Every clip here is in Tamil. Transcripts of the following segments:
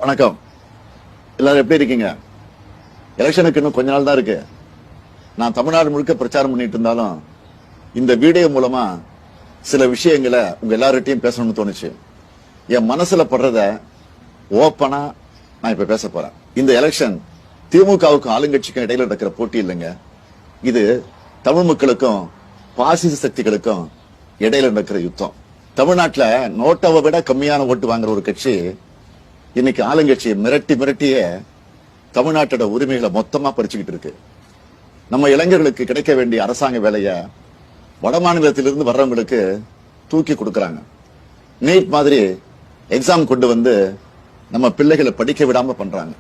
வணக்கம். எல்லாரும் எப்படி இருக்கீங்க? எலெக்ஷனுக்கு இன்னும் கொஞ்ச நாள் தான் இருக்கு. நான் தமிழ்நாடு முழுக்க பிரச்சாரம் பண்ணிட்டு இருந்தாலும் இந்த வீடியோ மூலமா சில விஷயங்களை உங்க எல்லார்கிட்டையும் பேசணும்னு தோணுச்சு. என் மனசுல படுறத ஓப்பனா நான் இப்ப பேச போறேன். இந்த எலெக்ஷன் திமுகவுக்கும் ஆளுங்கட்சிக்கும் இடையில நடக்கிற போட்டி இல்லைங்க. இது தமிழ் மக்களுக்கும் பாசிச சக்திகளுக்கும் இடையில நடக்கிற யுத்தம். தமிழ்நாட்டுல நோட்டாவை விட கம்மியான ஓட்டு வாங்குற ஒரு கட்சி இன்னைக்கு ஆளுங்கட்சியை மிரட்டியே தமிழ்நாட்டோட உரிமைகளை மொத்தமா பறிச்சுக்கிட்டு இருக்கு. நம்ம இளைஞர்களுக்கு கிடைக்க வேண்டிய அரசாங்க வேலைய வட மாநிலத்திலிருந்து வர்றவங்களுக்கு தூக்கி கொடுக்கறாங்க. நீட் மாதிரி எக்ஸாம் கொண்டு வந்து நம்ம பிள்ளைகளை படிக்க விடாம பண்றாங்க.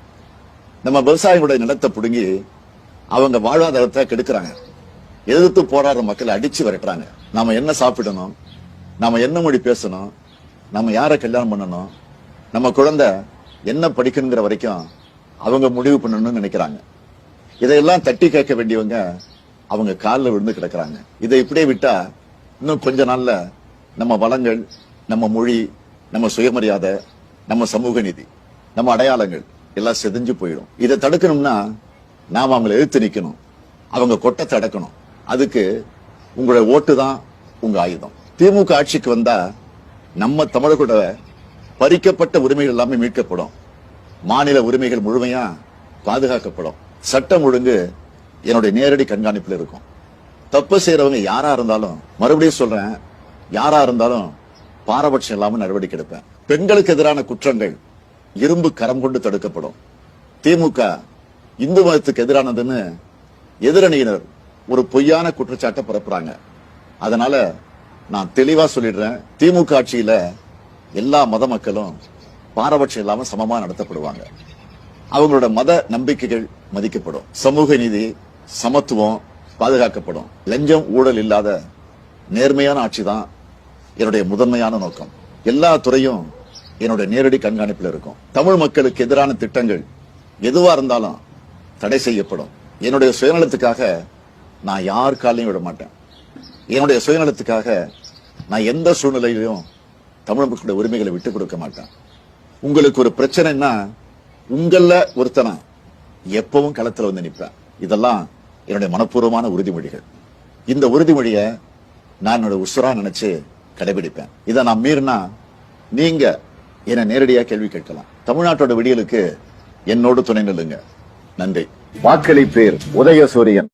நம்ம விவசாயிகளுடைய நிலத்தை புடுங்கி அவங்க வாழ்வாதாரத்தை கெடுக்கிறாங்க. எதிர்த்து போராடுற மக்களை அடிச்சு விரட்டுறாங்க. நாம என்ன சாப்பிடணும், நாம என்ன மொழி பேசணும், நம்ம யாரை கல்யாணம் பண்ணணும், நம்ம குழந்தை என்ன படிக்கணுங்கிற வரைக்கும் அவங்க முடிவு பண்ணணும்னு நினைக்கிறாங்க. இதையெல்லாம் தட்டி கேட்க வேண்டியவங்க அவங்க காலில் விழுந்து கிடக்குறாங்க. இதை இப்படியே விட்டா இன்னும் கொஞ்ச நாள்ல நம்ம வளங்கள், நம்ம மொழி, நம்ம சுயமரியாதை, நம்ம சமூக நீதி, நம்ம அடையாளங்கள் எல்லாம் செதஞ்சு போயிடும். இதை தடுக்கணும்னா நாம அவங்களை எதிர்த்து நிக்கணும், அவங்க கொட்டத்தை அடக்கணும். அதுக்கு உங்களோட ஓட்டு தான் உங்க ஆயுதம். திமுக ஆட்சிக்கு வந்தா நம்ம தமிழர்களோட பறிக்கப்பட்ட உரிமைகள் எல்லாமே மீட்கப்படும். மாநில உரிமைகள் முழுமையா பாதுகாக்கப்படும். சட்டம் ஒழுங்கு என்னுடைய நேரடி கண்காணிப்பில் இருக்கும். தப்பு செய்யறவங்க யாரா இருந்தாலும், மறுபடியும் சொல்றேன், யாரா இருந்தாலும் பாரபட்சம் இல்லாம நடவடிக்கை எடுப்பேன். பெண்களுக்கு எதிரான குற்றங்கள் இரும்பு கரம் கொண்டு தடுக்கப்படும். திமுக இந்து மதத்துக்கு எதிரானதுன்னு எதிரணியினர் ஒரு பொய்யான குற்றச்சாட்டை பரப்புறாங்க. அதனால நான் தெளிவா சொல்லிடுறேன், திமுக ஆட்சியில எல்லா மத மக்களும் பாரபட்சம் இல்லாம சமமா நடத்தப்படுவாங்க. அவங்களோட மத நம்பிக்கைகள் மதிக்கப்படும். சமூக நீதி, சமத்துவம் பாதுகாக்கப்படும். லஞ்சம், ஊழல் இல்லாத நேர்மையான ஆட்சி தான் என்னுடைய முதன்மையான நோக்கம். எல்லா துறையும் என்னுடைய நேரடி கண்காணிப்பில் இருக்கும். தமிழ் மக்களுக்கு எதிரான திட்டங்கள் எதுவா இருந்தாலும் தடை செய்யப்படும். என்னுடைய சுயநலத்துக்காக நான் யார் காலையும் விட மாட்டேன். என்னுடைய சுயநலத்துக்காக நான் எந்த சூழ்நிலையிலும் தமிழ் மக்களுடைய உரிமைகளை விட்டுக் கொடுக்க மாட்டேன். உங்களுக்கு ஒரு பிரச்சனைன்னா உங்கள ஒருத்தனா எப்பவும் களத்துல வந்து நிற்பேன். இதெல்லாம் என்னுடைய மனப்பூர்வமான உறுதிமொழிகள். இந்த உறுதிமொழியை நான் என்னோட உசுரா நினைச்சு கடைபிடிப்பேன். இதை நான் மீறினா நீங்க என்ன நேரடியா கேள்வி கேட்கலாம். தமிழ்நாட்டோட விடியலுக்கு என்னோடு துணை நில்லுங்க. நன்றி. வாக்களிப்பேர் உதயசூரியன்.